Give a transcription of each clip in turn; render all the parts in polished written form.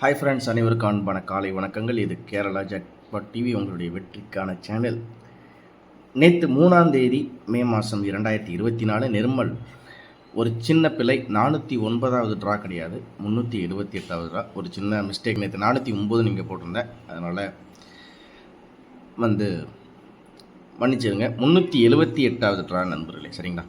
Hi friends, அனைவருக்கும் அன்பான காலை வணக்கங்கள். இது கேரளா ஜாக்பாட் டிவி, உங்களுடைய வெற்றிக்கான சேனல். நேற்று 3ஆம் தேதி மே மாதம் 2024 நிர்மல் ஒரு சின்ன பிழை. 409வது ட்ரா கிடையாது, 378வது ட்ரா. ஒரு சின்ன மிஸ்டேக். நேற்று 409 நீங்கள் போட்டிருந்தேன், அதனால் மன்னிச்சிருங்க. 378வது ட்ரா நண்பர்களே, சரிங்களா?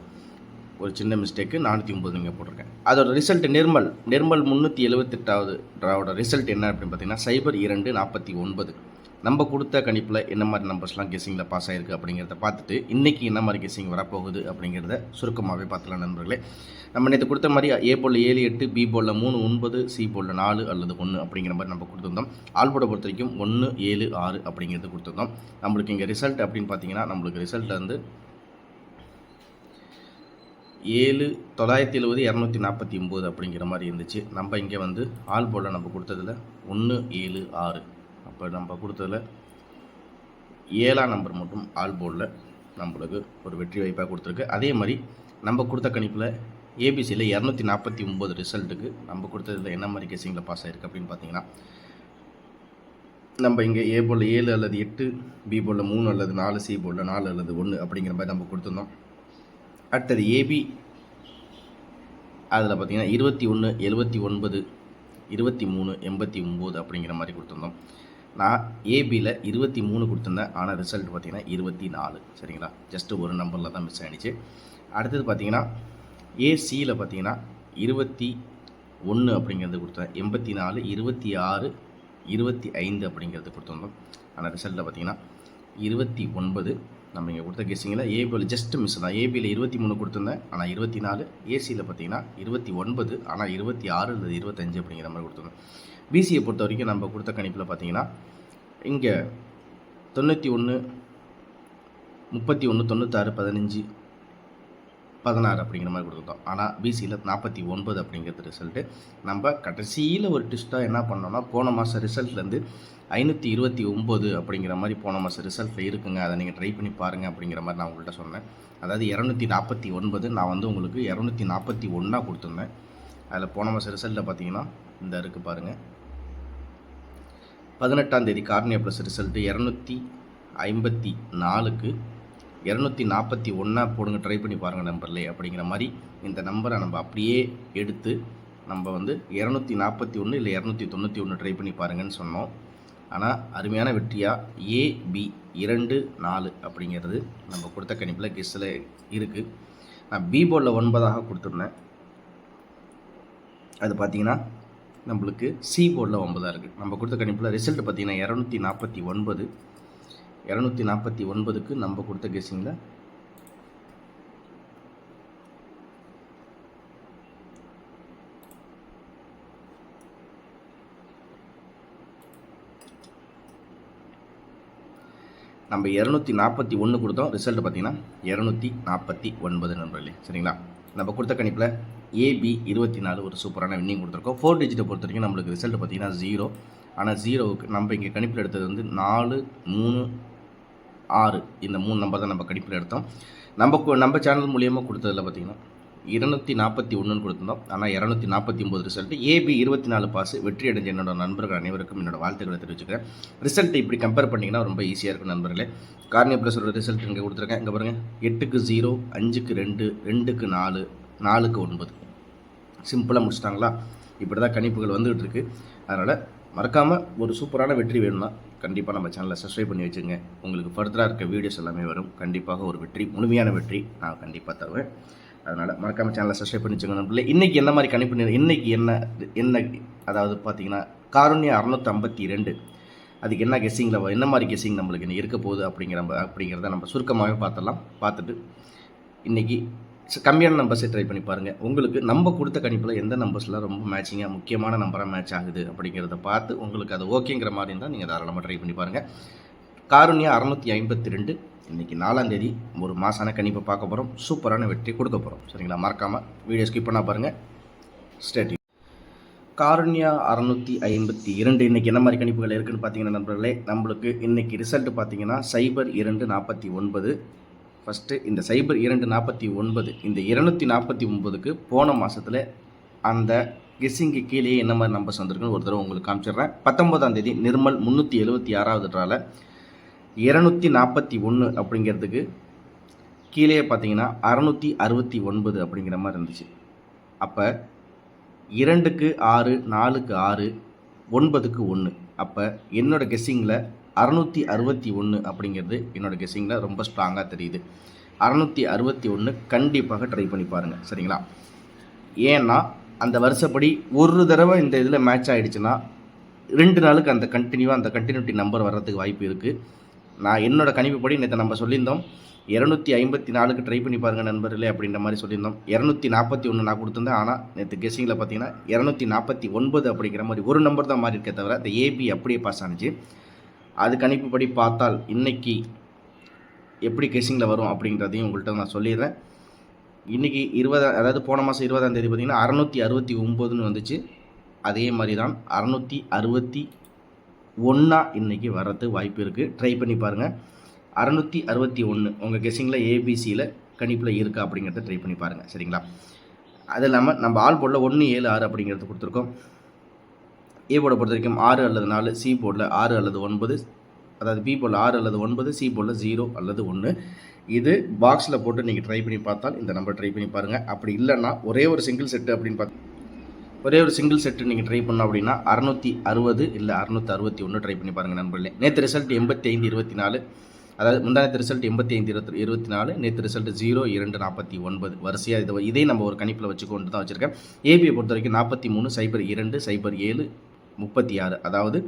ஒரு சின்ன மிஸ்டேக்கு, 409 நீங்கள் போட்டிருக்கேன். அதோட ரிசல்ட் நிர்மல் 378வது ட்ராவோட ரிசல்ட் என்ன அப்படின்னு பார்த்தீங்கன்னா, சைபர் 249. நம்ம கொடுத்த கணிப்பில் என்ன மாதிரி நம்பர்ஸ்லாம் கெஸ்ஸிங்கில் பாஸ் ஆகிருக்கு அப்படிங்கிறத பார்த்துட்டு இன்றைக்கி என்ன மாதிரி கெஸ்ஸிங் வரப்போகுது அப்படிங்கிறத சுருக்கமாகவே பார்த்துக்கலாம் நண்பர்களே. நம்ம நேற்று கொடுத்த மாதிரி ஏ போலில் 7 8, பி போலில் 3 9, சி போலில் 4 அல்லது 1 அப்படிங்கிற மாதிரி நம்ம கொடுத்துருந்தோம். ஆல்போர்டை பொறுத்த வரைக்கும் 1 7 6 அப்படிங்கிறது கொடுத்துருந்தோம். நம்மளுக்கு இங்கே ரிசல்ட் அப்படின்னு பார்த்தீங்கன்னா, நம்மளுக்கு ரிசல்ட்டில் வந்து 7 970 249 அப்படிங்கிற மாதிரி இருந்துச்சு. நம்ம இங்கே வந்து ஆல் போர்டில் நம்ம கொடுத்ததில் 1 7 6. அப்போ நம்ம கொடுத்ததில் 7ஆம் நம்பர் மட்டும் ஆல் போர்டில் நம்மளுக்கு ஒரு வெற்றி வாய்ப்பாக கொடுத்துருக்கு. அதே மாதிரி நம்ம கொடுத்த கணிப்பில் ஏபிசியில் 249 ரிசல்ட்டுக்கு நம்ம கொடுத்ததில் என்ன மாதிரி கெஸ்ஸிங்கில் பாஸ் ஆகிருக்கு அப்படின்னு பார்த்தீங்கன்னா, நம்ம இங்கே ஏ போர்டில் 7 அல்லது 8, பி போர்டில் 3 அல்லது 4, சி போர்டில் 4 அல்லது 1 அப்படிங்கிற மாதிரி நம்ம கொடுத்துருந்தோம். அடுத்தது ஏபி, அதில் பார்த்திங்கன்னா 21 79 23 89 அப்படிங்கிற மாதிரி கொடுத்துருந்தோம். நான் ஏபியில் 23 கொடுத்துருந்தேன், ஆனால் ரிசல்ட் பார்த்திங்கன்னா 24, சரிங்களா? ஜஸ்ட்டு ஒரு நம்பரில் தான் மிஸ் ஆகிடுச்சு. அடுத்தது பார்த்திங்கன்னா ஏசியில் பார்த்திங்கன்னா 21 அப்படிங்கிறது கொடுத்தேன், 84 26 25 அப்படிங்கிறது கொடுத்துருந்தோம். ஆனால் ரிசல்ட்டில் பார்த்திங்கன்னா 29. நம்ம இங்கே கொடுத்த கெஸ்ஸிங்கில் ஏபியில் ஜஸ்ட் மிஸ் தான். ஏபியில் 23 கொடுத்துருந்தேன், ஆனால் 24. ஏசியில் பார்த்தீங்கன்னா 29, ஆனால் 26 அல்லது 25 அப்படிங்கிற மாதிரி கொடுத்துருந்தோம். பிசியை பொறுத்த வரைக்கும் நம்ம கொடுத்த கணிப்பில் பார்த்தீங்கன்னா இங்கே 91 31 96 15 16 அப்படிங்கிற மாதிரி கொடுத்துருந்தோம். ஆனால் பிசியில் 49 அப்படிங்கிறது ரிசல்ட்டு. நம்ம கடைசியில் ஒரு ட்விஸ்ட்டாக என்ன பண்ணோம்னா, போன மாதம் ரிசல்ட்லேருந்து 529 அப்படிங்கிற மாதிரி போன மாதம் ரிசல்ட்டில் இருக்குங்க, அதை நீங்கள் ட்ரை பண்ணி பாருங்கள் அப்படிங்கிற மாதிரி நான் உங்கள்கிட்ட சொன்னேன். அதாவது 249 நான் வந்து உங்களுக்கு 241 கொடுத்துருந்தேன். அதில் போன மாதம் ரிசல்ட்டில் பார்த்தீங்கன்னா இந்த இருக்குது பாருங்கள், 18ஆம் தேதி கார்னியா ப்ளஸ் ரிசல்ட்டு 254க்கு 241 போடுங்க, ட்ரை பண்ணி பாருங்கள் நம்பர்லே அப்படிங்கிற மாதிரி இந்த நம்பரை நம்ம அப்படியே எடுத்து நம்ம வந்து 241 இல்லை 291 ட்ரை பண்ணி பாருங்கன்னு சொன்னோம். ஆனால் அருமையான வெற்றியாக ஏபி 2 4 அப்படிங்கிறது நம்ம கொடுத்த கணிப்பில் கெஸ்ஸில் இருக்குது. நான் பி போர்டில் 9 கொடுத்துருந்தேன், அது பார்த்திங்கன்னா நம்மளுக்கு சி போர்டில் 9 இருக்குது. நம்ம கொடுத்த கணிப்பில் ரிசல்ட் பார்த்திங்கன்னா 249. 249க்கு நம்ம கொடுத்த கெஸ்ஸிங்கில் நம்ம 241 கொடுத்தோம். ரிசல்ட் பார்த்திங்கன்னா 249 நண்பர்களே, சரிங்களா? நம்ம கொடுத்த கணிப்பில் ஏபி 24 ஒரு சூப்பரான வின்னிங் கொடுத்துருக்கோம். 4 டிஜிட்டை பொறுத்த வரைக்கும் நம்மளுக்கு ரிசல்ட் பார்த்திங்கன்னா 0. ஆனால் 0வுக்கு நம்ம இங்கே கணிப்பில் எடுத்தது வந்து 4 3 6 இந்த 3 நம்பர் தான் நம்ம கணிப்பில் எடுத்தோம். நம்ம சேனல் மூலியமாக கொடுத்ததில் பார்த்திங்கன்னா 241 கொடுத்துருந்தோம், ஆனால் 249 ரிசல்ட்டு. AB 24 pass. வெற்றி அடைஞ்ச என்னோட நண்பர்கள் அனைவருக்கும் என்னோட வாழ்த்துக்களை தெரிவிச்சுக்கிறேன். ரிசல்ட்டை இப்படி கம்பேர் பண்ணிங்கன்னா ரொம்ப ஈஸியாக இருக்கும் நண்பர்களே. கார்னியா ப்ளஸோட ரிசல்ட் இங்கே கொடுத்துருக்கேன், இங்கே பாருங்கள். 8க்கு 0, 5க்கு 2, 2க்கு 4, 4க்கு 9. சிம்பிளாக முடிச்சிட்டாங்களா? இப்படி தான் கணிப்புகள் வந்துகிட்டு இருக்குது. அதனால் மறக்காமல் ஒரு சூப்பரான வெற்றி வேணும்னா கண்டிப்பாக நம்ம சேனலை சப்ஸ்கிரைப் பண்ணி வச்சுங்க. உங்களுக்கு ஃபர்தராக இருக்க வீடியோஸ் எல்லாமே வரும். கண்டிப்பாக ஒரு வெற்றி, முழுமையான வெற்றி நான் கண்டிப்பாக தருவேன். அதனால் மறக்காமல் சேனலை சப்ஸ்கிரைப் பண்ணி வச்சுக்கோங்க நண்பர்களே. இன்றைக்கி என்ன மாதிரி கணிப்பு, இன்றைக்கி என்ன அதாவது பார்த்திங்கன்னா காருண்யா 652. அதுக்கு என்ன கெஸ்ஸிங்கில் என்ன மாதிரி கெஸ்ஸிங் நம்மளுக்கு இன்னைக்கு இருக்க போகுது அப்படிங்கிறத நம்ம சுருக்கமாகவே பார்த்துட்டு இன்றைக்கி கம்மியான நம்பர்ஸை ட்ரை பண்ணி பாருங்கள். உங்களுக்கு நம்ம கொடுத்த கணிப்பில் எந்த நம்பர்ஸ்லாம் ரொம்ப மேட்சிங்காக முக்கியமான நம்பராக மேட்ச் ஆகுது அப்படிங்கிறத பார்த்து உங்களுக்கு அது ஓகேங்கிற மாதிரி இருந்தால் நீங்கள் தாராளமாக ட்ரை பண்ணி பாருங்கள். காருண்யா 652 இன்றைக்கி 4ஆம் தேதி ஒரு மாசான கணிப்பை பார்க்க போகிறோம். சூப்பரான வெற்றி கொடுக்க போகிறோம், சரிங்களா? மறக்காமல் வீடியோ ஸ்கிப் பண்ணால் பாருங்கள். ஸ்டேட் காருண்யா 652 இன்றைக்கி என்ன மாதிரி கணிப்புகள் இருக்குதுன்னு பார்த்தீங்கன்னா நண்பர்களே, நம்மளுக்கு இன்றைக்கி ரிசல்ட்டு பார்த்தீங்கன்னா சைபர் 249. ஃபஸ்ட்டு இந்த சைபர் 249 இந்த 249க்கு போன மாதத்தில் அந்த கெஸ்ஸிங்கு கீழே என்ன மாதிரி நம்பர்ஸ் வந்திருக்குன்னு ஒரு தடவை உங்களுக்கு காமிச்சிடுறேன். 19ஆம் தேதி நிர்மல் 376வது ட்ராவில் 241 அப்படிங்கிறதுக்கு கீழே பார்த்தீங்கன்னா 669 அப்படிங்கிற மாதிரி இருந்துச்சு. அப்போ 2க்கு 6, 4க்கு 6, 9க்கு 1. அப்போ என்னோடய கெஸ்ஸிங்கில் 661 அப்படிங்கிறது என்னோடய கெஸ்ஸிங்கில் ரொம்ப ஸ்ட்ராங்காக தெரியுது. 661 கண்டிப்பாக ட்ரை பண்ணி பாருங்கள், சரிங்களா? ஏன்னா அந்த வருஷப்படி ஒரு தடவை இந்த இதில் மேட்ச் ஆகிடுச்சுன்னா 2 நாளுக்கு அந்த கண்டினியூட்டி நம்பர் வர்றதுக்கு வாய்ப்பு இருக்குது. நான் என்னோடய கணிப்புப்படி நேற்று நம்ம சொல்லியிருந்தோம் 254க்கு ட்ரை பண்ணி பாருங்கள் நண்பர்களே அப்படின்ற மாதிரி சொல்லியிருந்தோம். 241 நான் கொடுத்துருந்தேன். ஆனால் நேற்று கெஸ்ஸிங்கில் பார்த்தீங்கன்னா 249 அப்படிங்கிற மாதிரி ஒரு நம்பர் தான் மாறி இருக்கே தவிர இந்த ஏபி அப்படியே பாஸ் ஆனிச்சு. அது கணிப்புப்படி பார்த்தால் இன்றைக்கி எப்படி கெஸ்ஸிங்கில் வரும் அப்படிங்கிறதையும் உங்கள்கிட்ட நான் சொல்லிடுறேன். இன்றைக்கி அதாவது போன மாதம் 20ஆம் தேதி பார்த்திங்கன்னா 669ன்னு வந்துச்சு. அதே மாதிரி தான் 661 இன்றைக்கி வர்றது வாய்ப்பு இருக்குது. ட்ரை பண்ணி பாருங்கள். 661 உங்கள் கெஸ்ஸிங்கில் ஏபிசியில் கணிப்பில் இருக்கா அப்படிங்கிறத ட்ரை பண்ணி பாருங்கள், சரிங்களா? அது இல்லாமல் நம்ம ஆல் போர்டில் 1, 7, 6 அப்படிங்கிறது கொடுத்துருக்கோம். ஏ போர்டை பொறுத்த வரைக்கும் 6 அல்லது 4, சி போர்டில் 6 அல்லது 9, அதாவது பி போர்டில் 6 அல்லது 9, சி போர்டில் 0 அல்லது 1. இது பாக்ஸில் போட்டு நீங்கள் ட்ரை பண்ணி பார்த்தால் இந்த நம்பர் ட்ரை பண்ணி பாருங்கள். அப்படி இல்லைன்னா ஒரே ஒரு சிங்கிள் செட்டு நீங்கள் ட்ரை பண்ணோம் அப்படின்னா 660 இல்லை 661 ட்ரை பண்ணி பாருங்கள் நண்பர்களே. நேற்று ரிசல்ட் 85-24, அதாவது முந்தானத்து ரிசல்ட் 85-24, நேற்று ரிசல்ட் 0-2-49 வரிசையாக இதே நம்ம ஒரு கணிப்பில் வச்சுக்கொண்டு தான் வச்சுருக்கேன். ஏபியை பொறுத்த வரைக்கும் 43-02-0-7-36, அதாவது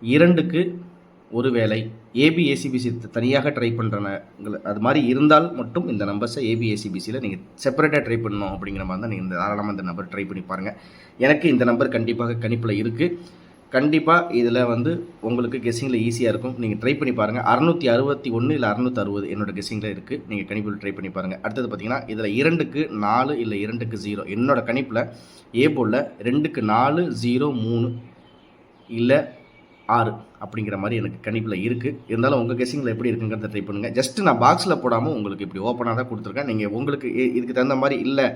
2க்கு ஒரு வேளை ஏபி ஏசிபிசி தனியாக ட்ரை பண்ணுறன அது மாதிரி இருந்தால் மட்டும் இந்த நம்பர்ஸை ஏபி ஏசிபிசியில் நீங்கள் செப்பரேட்டாக ட்ரை பண்ணணும் அப்படிங்கிற மாதிரி தான் நீங்கள் தாராளமாக இந்த நம்பர் ட்ரை பண்ணி பாருங்கள். எனக்கு இந்த நம்பர் கண்டிப்பாக கணிப்பில் இருக்குது. கண்டிப்பாக இதில் உங்களுக்கு கெஸ்ஸிங்கில் ஈஸியாக இருக்கும். நீங்கள் ட்ரை பண்ணி பாருங்கள். 661 இல்லை 660 என்னோடய கெஸ்ஸிங்கில் இருக்குது. நீங்கள் கணிப்பில் ட்ரை பண்ணி பாருங்கள். அடுத்தது பார்த்திங்கன்னா இதில் 2க்கு 4 இல்லை 2க்கு 0 என்னோடய கணிப்பில் ஏ போர்டில் 2க்கு 4, 0, 3 இல்லை 6 அப்படிங்கிற மாதிரி எனக்கு கணிப்பில் இருக்குது. இருந்தாலும் உங்கள் கெஸ்ஸிங்கில் எப்படி இருக்குங்கிறத ட்ரை பண்ணுங்கள். ஜஸ்ட்டு நான் பாக்ஸில் போடாமல் உங்களுக்கு இப்படி ஓப்பனாக தான் கொடுத்துருக்கேன். நீங்கள் உங்களுக்கு இதுக்கு தகுந்த மாதிரி இல்லை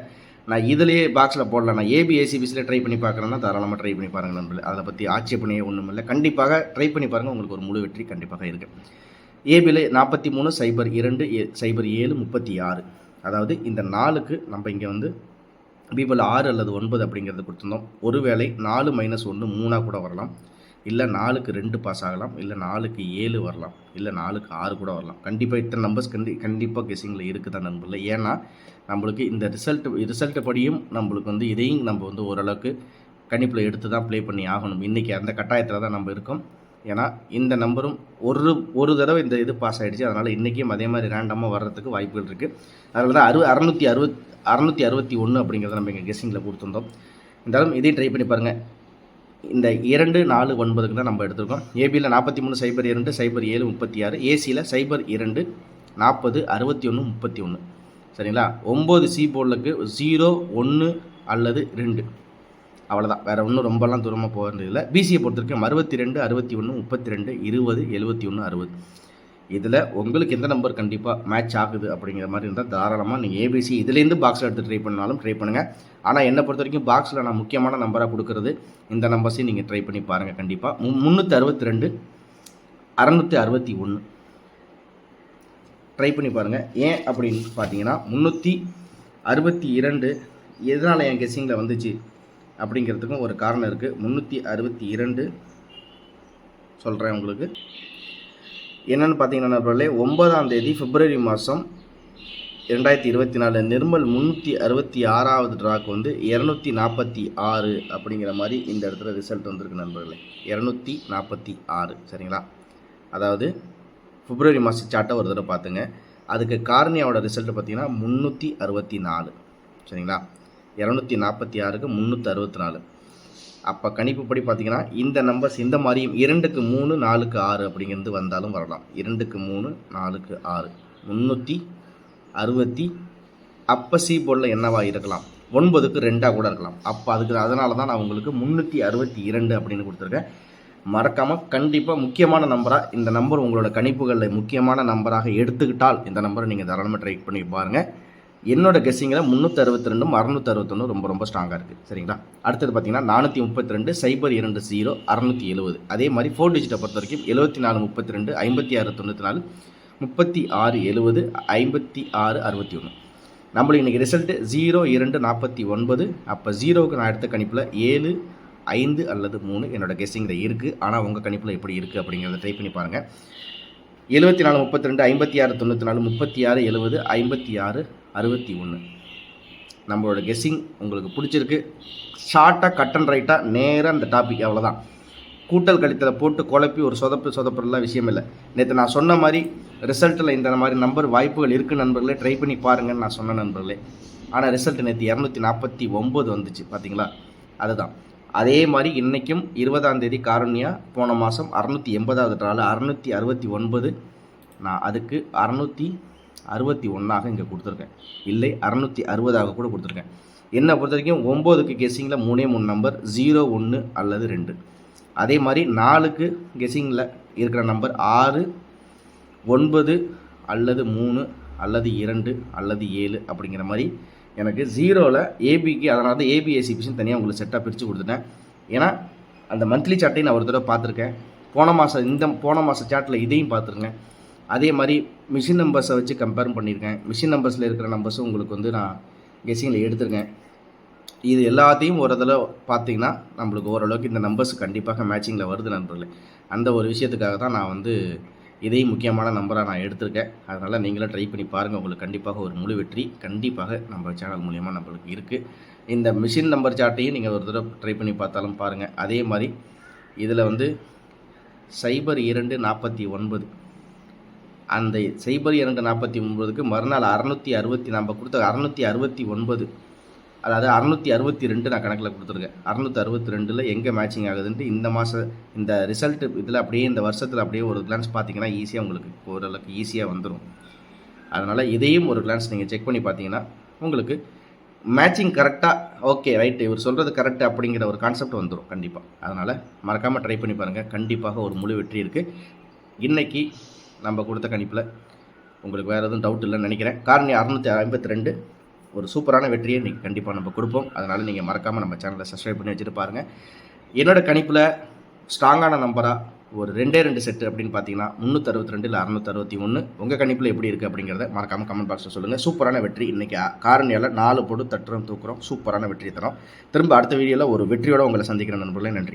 நான் இதிலேயே பாக்ஸில் போடல, நான் ஏபி ஏசிபிசியில் ட்ரை பண்ணி பார்க்குறேன்னா தாராளமாக ட்ரை பண்ணி பாருங்கள் நண்பர்களே. அதை பற்றி ஆட்சேபனையே ஒன்றும் இல்லை. கண்டிப்பாக ட்ரை பண்ணி பாருங்கள். உங்களுக்கு ஒரு முழு வெற்றி கண்டிப்பாக இருக்குது. ஏபியில் 43-02-07-36, அதாவது இந்த 4க்கு நம்ம இங்கே பீபிள் 6 அல்லது 9 அப்படிங்கிறது கொடுத்துருந்தோம். ஒருவேளை 4 - 1 3 கூட வரலாம், இல்லை 4க்கு 2 பாஸ் ஆகலாம், இல்லை 4க்கு 7 வரலாம், இல்லை 4க்கு 6 கூட வரலாம். கண்டிப்பாக இத்தனை நம்பர்ஸ் கண்டிப்பாக கெஸ்ஸிங்கில் இருக்குது தான் நண்பர்களே. ஏன்னா நம்மளுக்கு இந்த ரிசல்ட்டு படியும் நம்மளுக்கு இதையும் நம்ம ஓரளவுக்கு கணிப்பில் எடுத்து தான் ப்ளே பண்ணி ஆகணும். இன்றைக்கி அந்த கட்டாயத்தில் தான் நம்ம இருக்கோம். ஏன்னா இந்த நம்பரும் ஒரு தடவை இந்த இது பாஸ் ஆகிடுச்சு. அதனால் இன்றைக்கும் அதே மாதிரி ரேண்டமாக வர்றதுக்கு வாய்ப்புகள் இருக்குது. அதனால தான் 661 அப்படிங்கிறத நம்ம இங்கே கெஸ்ஸிங்கில் கொடுத்துருந்தோம். இருந்தாலும் இதையும் ட்ரை பண்ணி பாருங்கள். இந்த 2, 4, 9க்கு தான் நம்ம எடுத்துருக்கோம். ஏபியில் 43-02-07-36, ஏசியில் 02, 40, 61, 31, சரிங்களா? 9 சி போர்டுக்கு 0, 1 அல்லது 2, அவ்வளோதான். வேறு ஒன்றும் ரொம்பலாம் தூரமாக போக வேண்டியதில்லை. பிசியை பொறுத்த வரைக்கும் 62, 61, 32, 20, 71, 60. இதில் உங்களுக்கு எந்த நம்பர் கண்டிப்பாக மேட்ச் ஆகுது அப்படிங்கிற மாதிரி இருந்தால் தாராளமாக நீங்கள் ஏபிசி இதுலேருந்து பாக்ஸில் எடுத்து ட்ரை பண்ணாலும் ட்ரை பண்ணுங்கள். ஆனால் என்னை பொறுத்த வரைக்கும் பாக்ஸில் நான் முக்கியமான நம்பராக கொடுக்குறது இந்த நம்பர்ஸையும் நீங்கள் ட்ரை பண்ணி பாருங்கள். கண்டிப்பாக 362, 661 ட்ரை பண்ணி பாருங்கள். ஏன் அப்படின்னு பார்த்தீங்கன்னா 362 எதனால் என் கெஸ்ஸிங்கில் வந்துச்சு அப்படிங்கிறதுக்கும் ஒரு காரணம் இருக்குது. 362 சொல்கிறேன் உங்களுக்கு. என்னென்னு பார்த்தீங்கன்னா நண்பர்களே, 9ஆம் தேதி பிப்ரவரி மாதம் 2024 நிர்மல் 366வது ட்ராக்கு 246 அப்படிங்கிற மாதிரி இந்த இடத்துல ரிசல்ட் வந்திருக்கு நண்பர்களே. 246, சரிங்களா? அதாவது பிப்ரவரி மாத சார்ட்டை ஒரு தடவை பார்த்துங்க. அதுக்கு காரணியாவோட ரிசல்ட்டு பார்த்தீங்கன்னா 364, சரிங்களா? 246க்கு 364. அப்போ கணிப்புப்படி பார்த்தீங்கன்னா இந்த நம்பர்ஸ் இந்த மாதிரியும் 2க்கு 3, 4க்கு 6 அப்படிங்கிறது வந்தாலும் வரலாம். 2க்கு 3, 4க்கு 6, 360. அப்போ சி போர்டில் என்னவா இருக்கலாம்? 9க்கு 2 கூட இருக்கலாம். அப்போ அதனால தான் நான் உங்களுக்கு 362 அப்படின்னு கொடுத்துருக்கேன். மறக்காமல் கண்டிப்பாக முக்கியமான நம்பராக இந்த நம்பர் உங்களோட கணிப்புகளில் முக்கியமான நம்பராக எடுத்துக்கிட்டால் இந்த நம்பரை நீங்கள் தாராளமாக ட்ரை பண்ணி பாருங்கள். என்னோட கெஸ்ஸிங்கில் 362ம் 661 ரொம்ப ரொம்ப ஸ்ட்ராங்காக இருக்குது. சரிங்களா? அடுத்தது பார்த்தீங்கன்னா 432 020 670. அதே மாதிரி 4 டிஜிட்டை பொறுத்த வரைக்கும் 74 32 56 94 36 70 56 61. நம்மளுக்கு இன்றைக்கி ரிசல்ட்டு 02 49. அப்போ ஜீரோவுக்கு நான் எடுத்த கணிப்பில் 7 5 அல்லது 3 என்னோட கெஸ்ஸிங்கில் இருக்குது. ஆனால் உங்கள் கணிப்பில் எப்படி இருக்குது அப்படிங்கிறத ட்ரை பண்ணி பாருங்கள். 74 32 56 94 36 70 56 61. நம்மளோட கெஸ்ஸிங் உங்களுக்கு பிடிச்சிருக்கு. ஷார்ட்டாக கட் அண்ட் ரைட்டாக நேராக அந்த டாபிக் அவ்வளோதான். கூட்டல் கழித்தலை போட்டு குழப்பி ஒரு சொதப்புறலாம் விஷயம் இல்லை. நேற்று நான் சொன்ன மாதிரி ரிசல்ட்டில் இந்த மாதிரி நம்பர் வாய்ப்புகள் இருக்குது நண்பர்களே, ட்ரை பண்ணி பாருங்கன்னு நான் சொன்ன நண்பர்களே. ஆனால் ரிசல்ட் நேற்று 249 வந்துச்சு பார்த்தீங்களா? அதுதான். அதே மாதிரி இன்றைக்கும் 20ஆம் தேதி காரணியா போன மாதம் 680வது ட்ராவில் 669. நான் அதுக்கு 661 இங்கே கொடுத்துருக்கேன். இல்லை 660 கூட கொடுத்துருக்கேன். என்னை பொறுத்த வரைக்கும் 9க்கு கெஸ்ஸிங்கில் 3 நம்பர் 0 1 அல்லது 2. அதே மாதிரி 4க்கு கெஸ்ஸிங்கில் இருக்கிற நம்பர் 6 9 அல்லது 3 அல்லது 2 அல்லது 7 அப்படிங்கிற மாதிரி எனக்கு 0வில் ஏபிக்கு. அதனால தான் ஏபிஎஸ்சிபிஷன் தனியாக உங்களுக்கு செட்டாக பிரித்து கொடுத்துட்டேன். ஏன்னா அந்த மந்த்லி சார்ட்டையும் நான் ஒரு தடவை பார்த்துருக்கேன். போன மாதம் சார்ட்டில் இதையும் பார்த்துருக்கேன். அதே மாதிரி மிஷின் நம்பர்ஸை வச்சு கம்பேர் பண்ணியிருக்கேன். மிஷின் நம்பர்ஸில் இருக்கிற நம்பர்ஸும் உங்களுக்கு நான் கெஸ்ஸிங்கில் எடுத்திருக்கேன். இது எல்லாத்தையும் ஒரு தடவை பார்த்தீங்கன்னா நம்மளுக்கு ஓரளவுக்கு இந்த நம்பர்ஸ் கண்டிப்பாக மேட்சிங்கில் வருது நண்பர்களே. அந்த ஒரு விஷயத்துக்காக தான் நான் இதையும் முக்கியமான நம்பராக நான் எடுத்திருக்கேன். அதனால் நீங்களும் ட்ரை பண்ணி பாருங்கள். உங்களுக்கு கண்டிப்பாக ஒரு முழு வெற்றி கண்டிப்பாக நம்ம சேனல் மூலியமாக நம்மளுக்கு இருக்குது. இந்த மிஷின் நம்பர் சார்ட்டையும் நீங்கள் ஒரு தடவை ட்ரை பண்ணி பார்த்தாலும் பாருங்கள். அதே மாதிரி இதில் 02 49 அந்த 02 49க்கு மறுநாள் 660 நம்ம கொடுத்த 669, அதாவது 662 நான் கணக்கில் கொடுத்துருக்கேன். 662ல் எங்கே மேட்சிங் ஆகுதுன்ட்டு இந்த ரிசல்ட்டு இதில் அப்படியே இந்த வருஷத்தில் அப்படியே ஒரு கிளான்ஸ் பார்த்தீங்கன்னா ஈஸியாக உங்களுக்கு ஓரளவுக்கு ஈஸியாக வந்துடும். அதனால் இதையும் ஒரு கிளான்ஸ் நீங்கள் செக் பண்ணி பார்த்தீங்கன்னா உங்களுக்கு மேட்சிங் கரெக்டாக ஓகே ரைட்டு இவர் சொல்கிறது கரெக்டு அப்படிங்கிற ஒரு கான்செப்ட் வந்துடும் கண்டிப்பாக. அதனால் மறக்காமல் ட்ரை பண்ணி பாருங்கள். கண்டிப்பாக ஒரு முழு வெற்றி இருக்குது. இன்றைக்கி நம்ம கொடுத்த கணிப்பில் உங்களுக்கு வேறு எதுவும் டவுட் இல்லைன்னு நினைக்கிறேன். காரணி 652 ஒரு சூப்பரான வெற்றியை இன்றைக்கி கண்டிப்பாக நம்ம கொடுப்போம். அதனால் நீங்கள் மறக்காமல் நம்ம சேனலை சப்ஸ்கிரைப் பண்ணி வச்சுட்டு பாருங்கள். என்னோடய கணிப்பில் ஸ்ட்ராங்கான நம்பராக ஒரு 2 செட்டு அப்படின்னு பார்த்தீங்கன்னா 362 இல்லை 661. உங்கள் கணிப்பில் எப்படி இருக்குது அப்படிங்கிறத மறக்காமல் கமெண்ட் பாக்ஸில் சொல்லுங்கள். சூப்பரான வெற்றி இன்றைக்கி காரணியால் 4 போட்டு தட்டுறோம் தூக்குறோம். சூப்பரான வெற்றி தரோம். திரும்ப அடுத்த வீடியோவில் ஒரு வெற்றியோடு உங்களை சந்திக்கிற நண்பர்களே. நன்றி.